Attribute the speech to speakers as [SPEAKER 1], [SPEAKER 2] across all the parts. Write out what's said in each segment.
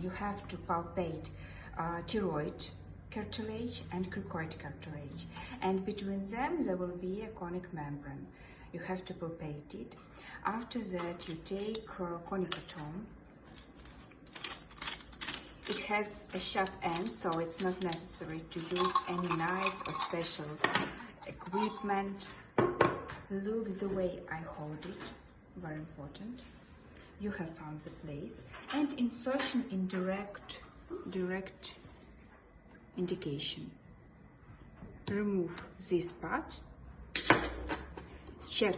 [SPEAKER 1] you have to palpate thyroid cartilage and cricoid cartilage, and between them there will be a conic membrane. You have to palpate it. After that, you take conicotomy. It has a sharp end, so it's not necessary to use any knives or special equipment. Look the way I hold it, very important. You have found the place. And insertion in direct indication. Remove this part. Check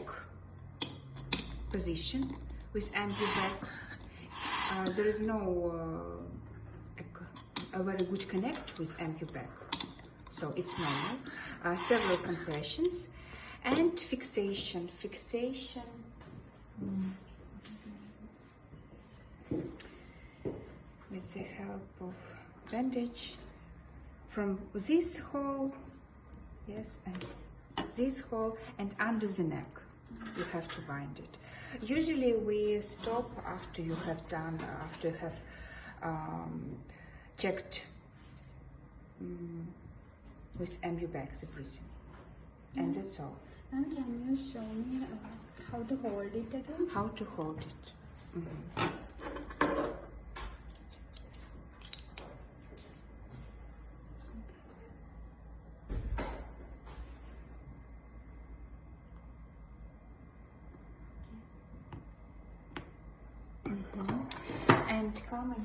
[SPEAKER 1] position with ambu-back. There is no a very good connect with ambu-back, so it's normal. Several compressions and fixation. With the help of bandage from this hole, yes, and this hole, and under the neck. You have to bind it. Usually we stop after you have checked with ambu-back the breathing, and that's all.
[SPEAKER 2] And can you show me how to hold it again?
[SPEAKER 1] How to hold it. And come and